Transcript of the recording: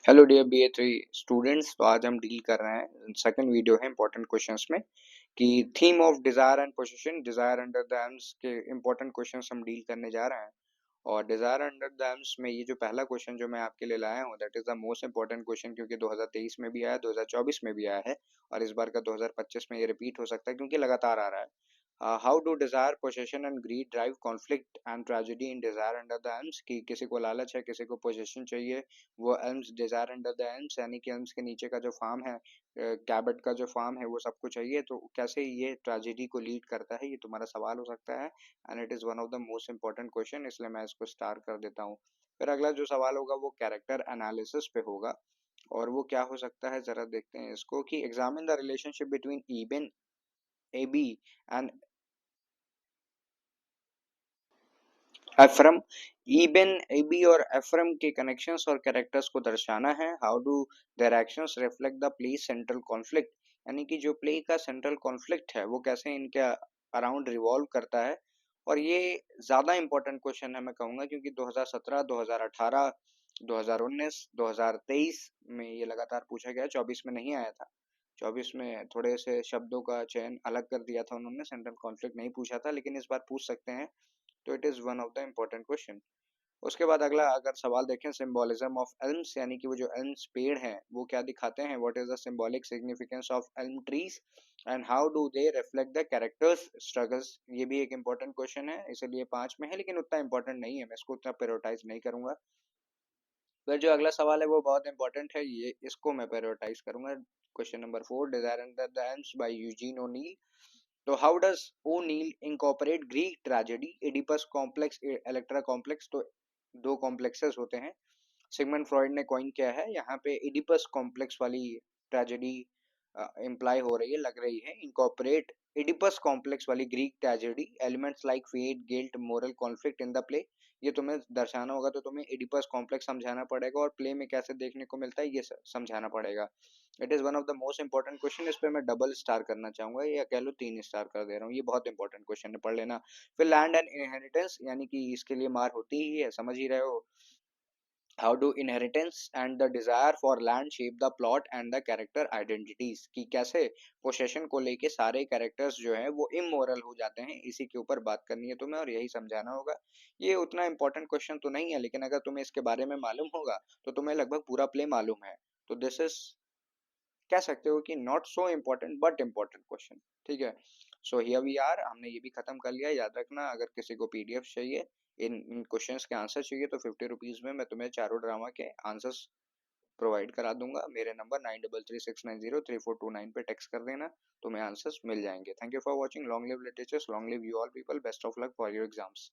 Hello dear BA3 students. तो आज हम डील कर रहे हैं, सेकंड वीडियो है इंपॉर्टेंट क्वेश्चंस में, कि theme of desire and position, desire under the Elms के इंपॉर्टेंट क्वेश्चंस हम डील करने जा रहे हैं। और डिजायर अंडर द एम्स में ये जो पहला क्वेश्चन जो मैं आपके लिए लाया हूँ, that is the most important question, क्योंकि 2023 में भी आया, 2024 में भी आया है, और इस बार का 2025 में ये रिपीट हो सकता है क्योंकि लगातार आ रहा है। How do desire, possession and greed drive conflict and tragedy in desire under the Elms, कि किसी को लालच है, किसी को पोजेशन चाहिए, वो Elms desire under the Elms यानी कि एल्म्स के नीचे का जो फार्म है, कैबट का जो फार्म है, वो सबको चाहिए, तो कैसे ये ट्रेजेडी को लीड करता है, ये तुम्हारा सवाल हो सकता है। And it is one of the most important question, इसलिए मैं इसको स्टार कर देता हूँ। फिर अगला जो सवाल होगा वो कैरेक्टर एनालिसिस पे होगा, और वो क्या हो सकता है जरा देखते हैं इसको, कि examine the relationship between Eben Abbie and Ephraim. Eben Abbie और एफ्रम के कनेक्शंस और कैरेक्टर्स को दर्शाना है। How do their actions reflect the play central conflict, यानी कि जो प्ले का सेंट्रल कॉन्फ्लिक्ट है वो कैसे इनके अराउंड रिवॉल्व करता है। और ये ज्यादा इंपॉर्टेंट क्वेश्चन है मैं कहूंगा, क्योंकि 2017, 2018, 2019, 2023 में ये लगातार पूछा गया, 24 में नहीं आया था। 24 में थोड़े से शब्दों का चयन अलग कर दिया था उन्होंने, सेंट्रल कॉन्फ्लिक्ट नहीं पूछा था, लेकिन इस बार पूछ सकते हैं, तो it is one of the important question. उसके बाद अगला अगर सवाल देखें, सिंबोलिज्म ऑफ एल्म्स, यानी कि वो जो एल्म्स पेड़ हैं वो क्या दिखाते हैं, what is the symbolic significance of Elm trees and how do they reflect the characters struggles. ये भी एक इंपॉर्टेंट क्वेश्चन है, इसलिए 5 में है, लेकिन उतना इंपॉर्टेंट नहीं है, मैं इसको उतना प्रायोरिटाइज नहीं करूंगा। फिर जो अगला सवाल है वो बहुत इंपॉर्टेंट है, ये इसको मैं प्रायोरिटाइज करूंगा। Question number 4, Desire under the Elms by Eugene O'Neill. तो how does O'Neill incorporate Greek tragedy, Oedipus complex, Electra complex, तो दो कॉम्प्लेक्सेस होते हैं, सिगमंड फ्रॉइड ने कॉइन किया है, यहाँ पे एडिपस कॉम्प्लेक्स वाली ट्रेजेडी इम्प्लाई हो रही है, लग रही है। इनकॉर्पोरेट एडिपस कॉम्प्लेक्स वाली Greek tragedy, elements like fate, guilt, moral conflict in the play, ये तुम्हें दर्शाना होगा, तो तुम्हें एडिपस कॉम्प्लेक्स समझाना पड़ेगा, और प्ले में कैसे देखने को मिलता है ये समझाना पड़ेगा। It is one of the most important question, इस पे मैं डबल स्टार करना चाहूंगा, या कह लो 3 स्टार कर दे रहा हूँ, ये बहुत इंपॉर्टेंट क्वेश्चन है, पढ़ लेना। फिर लैंड एंड इनहेरिटेंस, यानी कि इसके लिए मार होती ही है, समझ ही रहे हो। How do inheritance and the desire for land shape the plot and the character identities, कि कैसे पोसेशन को लेके सारे कैरेक्टर्स जो है वो इमोरल हो जाते हैं, इसी के ऊपर बात करनी है तुम्हें और यही समझाना होगा। ये उतना इंपॉर्टेंट क्वेश्चन तो नहीं है, लेकिन अगर तुम्हें इसके बारे में मालूम होगा तो तुम्हें लगभग पूरा प्ले मालूम है, तो दिस इज, कह सकते हो कि not so important but important question. ठीक है, सो हियर वी आर, हमने ये भी खत्म कर लिया। याद रखना, अगर किसी को PDF चाहिए, इन क्वेश्चंस के आंसर चाहिए, तो 50 रुपीज में मैं तुम्हें चारों ड्रामा के आंसर्स प्रोवाइड करा दूंगा। मेरे नंबर 9336903429 पे टेक्स्ट कर देना, तुम्हें आंसर्स मिल जाएंगे। Thank you for watching. Long live literatures, long live you all people, best of luck for your exams.